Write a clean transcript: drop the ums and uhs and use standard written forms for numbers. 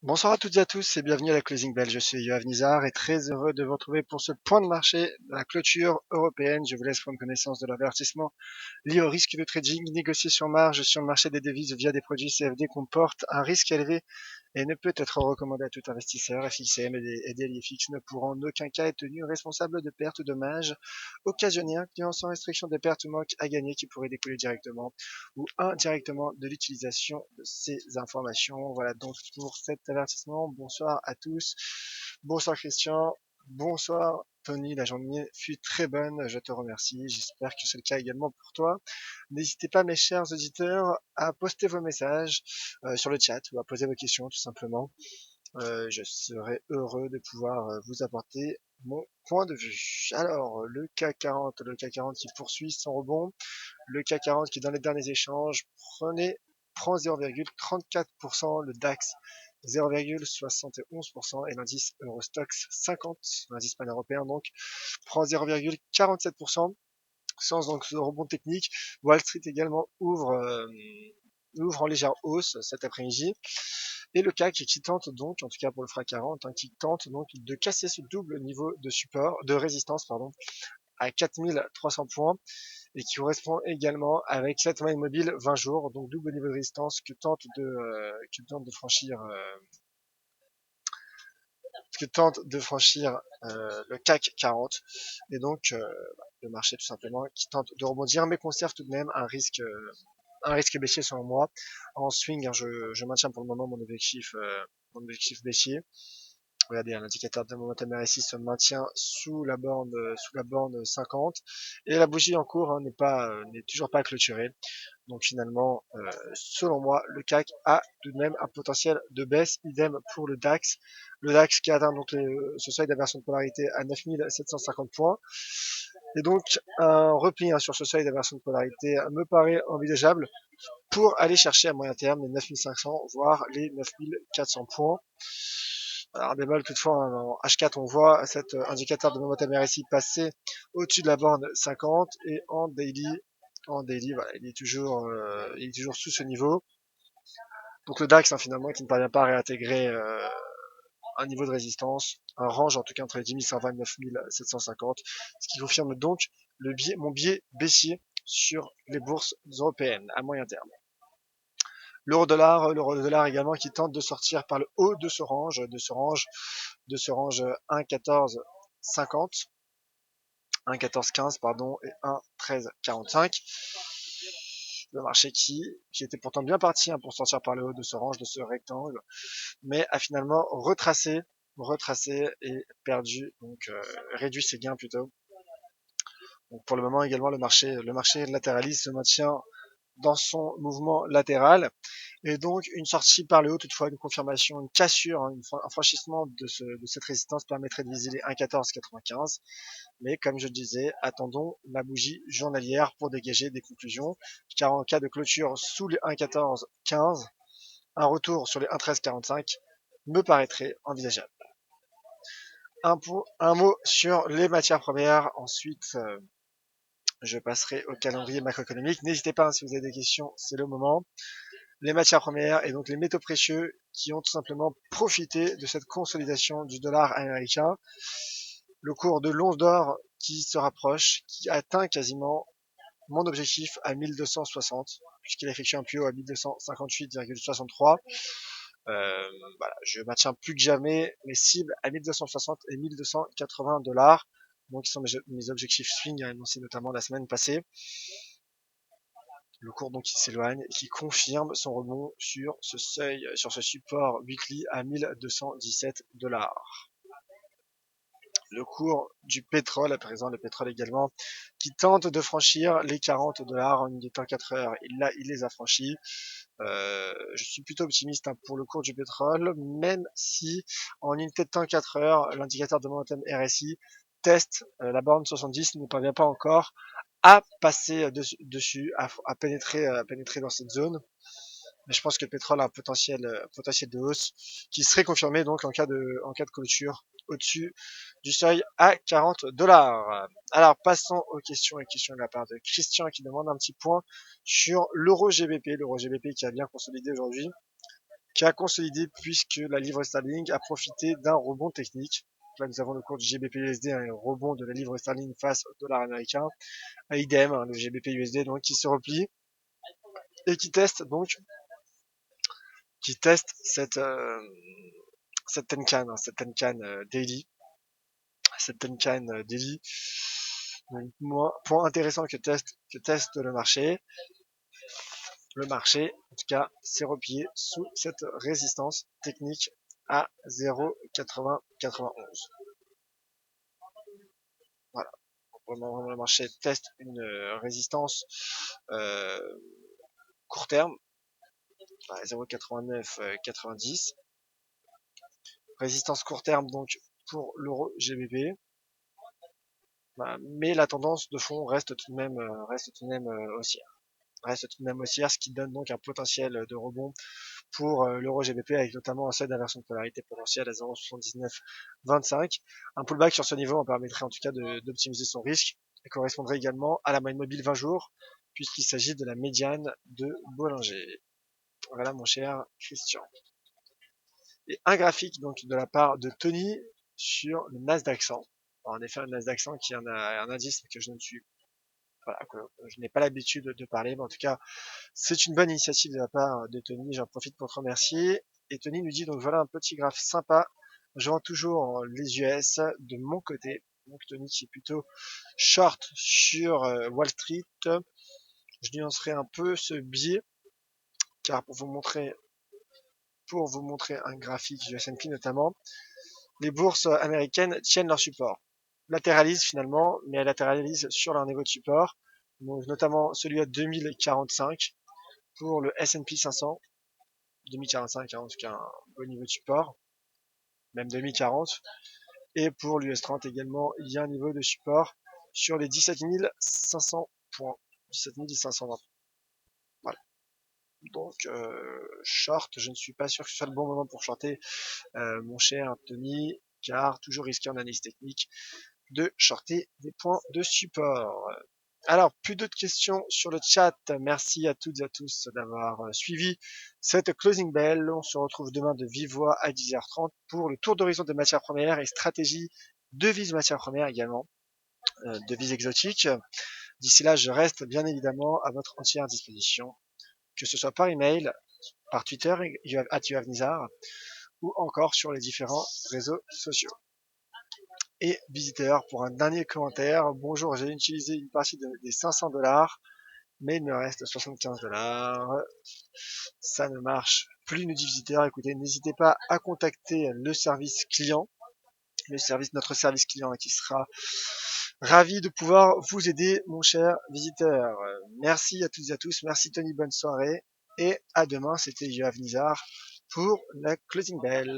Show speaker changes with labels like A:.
A: Bonsoir à toutes et à tous et bienvenue à la Closing Bell. Je suis Yoav Nizar et très heureux de vous retrouver pour ce point de marché de la clôture européenne. Je vous laisse prendre connaissance de l'avertissement lié au risque de trading négocié sur marge sur le marché des devises via des produits CFD comporte un risque élevé et ne peut être recommandé à tout investisseur. FXM et des LIFX ne pourront en aucun cas être tenus responsables de pertes ou dommages occasionnés incluant sans restriction des pertes ou manques à gagner qui pourraient découler directement ou indirectement de l'utilisation de ces informations. Voilà donc pour cet avertissement. Bonsoir à tous. Bonsoir Christian. Bonsoir Tony, la journée fut très bonne, je te remercie, j'espère que c'est le cas également pour toi. N'hésitez pas mes chers auditeurs à poster vos messages sur le chat ou à poser vos questions tout simplement. Je serai heureux de pouvoir vous apporter mon point de vue. Alors, le CAC 40 qui poursuit son rebond, le CAC 40 qui dans les derniers échanges prend 0,34%, le DAX 0,71% et l'indice Eurostoxx 50, l'indice pan-européen donc, prend 0,47%. Sans donc ce rebond technique, Wall Street également ouvre en légère hausse cet après-midi. Et le CAC qui tente donc, en tout cas pour le FRA 40, qui tente donc de casser ce double niveau de résistance, à 4300 points et qui correspond également avec cette moyenne mobile 20 jours, donc double niveau de résistance que tente de franchir le CAC 40 et donc le marché tout simplement qui tente de rebondir mais conserve tout de même un risque baissier selon moi. En swing, je maintiens pour le moment mon objectif baissier. Regardez, l'indicateur de momentum RSI se maintient sous la borne 50 et la bougie en cours n'est toujours pas clôturée. Donc finalement, selon moi, le CAC a tout de même un potentiel de baisse. Idem pour le DAX. Le DAX qui atteint donc ce seuil d'inversion de polarité à 9750 points. Et donc un repli sur ce seuil d'inversion de polarité me paraît envisageable pour aller chercher à moyen terme les 9500 voire les 9400 points. Alors, un bémol toutefois, en H4 on voit cet indicateur de momentum RSI passer au-dessus de la borne 50 et en daily, voilà, il est toujours sous ce niveau. Donc le DAX finalement qui ne parvient pas à réintégrer un niveau de résistance, un range en tout cas entre les 10 120 et 9 750, ce qui confirme donc mon biais baissier sur les bourses européennes à moyen terme. L'euro-dollar également qui tente de sortir par le haut de ce range 1,1450, 1,1415 pardon et 1,1345. Le marché qui était pourtant bien parti pour sortir par le haut de ce range, de ce rectangle, mais a finalement retracé et perdu, donc réduit ses gains plutôt. Donc pour le moment également le marché latéraliste se maintient dans son mouvement latéral et donc une sortie par le haut, toutefois une confirmation, une cassure, un franchissement de cette résistance permettrait de viser les 1,1495. Mais comme je le disais, attendons la bougie journalière pour dégager des conclusions, car en cas de clôture sous les 1,1415, un retour sur les 1,1345 me paraîtrait envisageable. Un mot sur les matières premières, ensuite je passerai au calendrier macroéconomique. N'hésitez pas, si vous avez des questions, c'est le moment. Les matières premières et donc les métaux précieux qui ont tout simplement profité de cette consolidation du dollar américain. Le cours de l'once d'or qui se rapproche, qui atteint quasiment mon objectif à 1260, puisqu'il effectue un plus haut à 1258,63. Voilà, je maintiens plus que jamais mes cibles à 1260 et 1280 $. Donc, qui sont mes objectifs swing annoncés notamment la semaine passée. Le cours donc qui s'éloigne et qui confirme son rebond sur ce seuil, sur ce support weekly à 1217 $. Le cours du pétrole, à présent le pétrole également, qui tente de franchir les 40 $ en unité de temps 4 heures. Il les a franchis. Je suis plutôt optimiste pour le cours du pétrole, même si en unité de temps 4 heures, l'indicateur de momentum RSI teste la borne 70, ne parvient pas encore à passer dessus, à pénétrer dans cette zone. Mais je pense que le pétrole a un potentiel de hausse qui serait confirmé donc en cas de clôture au-dessus du seuil à 40 $. Alors passons aux questions de la part de Christian qui demande un petit point sur l'euro GBP qui a bien consolidé aujourd'hui. qui a consolidé puisque la livre sterling a profité d'un rebond technique. Là, nous avons le cours du GBP-USD, un rebond de la livre sterling face au dollar américain. Idem, le GBP-USD donc qui se replie et qui teste cette Tenkan, cette Tenkan Daily. Cette Tenkan Daily. Point intéressant que teste le marché. Le marché, en tout cas, s'est replié sous cette résistance technique à 0,8091. Voilà. Vraiment, le marché teste une résistance court terme à 0,8990. Résistance court terme donc pour l'euro GBP. Mais la tendance de fond reste tout de même haussière. Reste tout de même haussière, ce qui donne donc un potentiel de rebond pour l'euro GBP avec notamment un seuil d'inversion de polarité potentielle à 0,7925. Un pullback sur ce niveau en permettrait en tout cas d'optimiser son risque et correspondrait également à la moyenne mobile 20 jours puisqu'il s'agit de la médiane de Bollinger. Voilà mon cher Christian. Et un graphique donc de la part de Tony sur le Nasdaq 100. Alors, en effet, le Nasdaq 100 qui est un indice que je n'ai pas l'habitude de parler, mais en tout cas, c'est une bonne initiative de la part de Tony. J'en profite pour te remercier. Et Tony nous dit donc voilà un petit graphe sympa. Je vends toujours les US de mon côté. Donc Tony qui est plutôt short sur Wall Street. Je nuancerai un peu ce biais car pour vous montrer un graphique du S&P notamment, les bourses américaines tiennent leur support. Latéralisent finalement, mais elles latéralisent sur leur niveau de support, donc notamment celui à 2045 pour le S&P 500, 2045 en tout cas un bon niveau de support, même 2040, et pour l'US 30 également il y a un niveau de support sur les 17 500 points, 17 520. Voilà. Donc short, je ne suis pas sûr que ce soit le bon moment pour shorter mon cher Tony, car toujours risqué en analyse technique de shorter des points de support. Alors, plus d'autres questions sur le chat. Merci à toutes et à tous d'avoir suivi cette closing bell. On se retrouve demain de vive voix à 10h30 pour le tour d'horizon des matières premières et stratégie devises matières premières également, devises exotiques. D'ici là, je reste bien évidemment à votre entière disposition, que ce soit par email, par Twitter, @youhavenizar, ou encore sur les différents réseaux sociaux. Et visiteur pour un dernier commentaire. Bonjour, j'ai utilisé une partie des $500, mais il me reste $75. Ça ne marche plus, nous dit visiteur. Écoutez, n'hésitez pas à contacter le service client, notre service client qui sera ravi de pouvoir vous aider, mon cher visiteur. Merci à toutes et à tous. Merci Tony, bonne soirée. Et à demain, c'était Yoav Nizar pour la closing bell.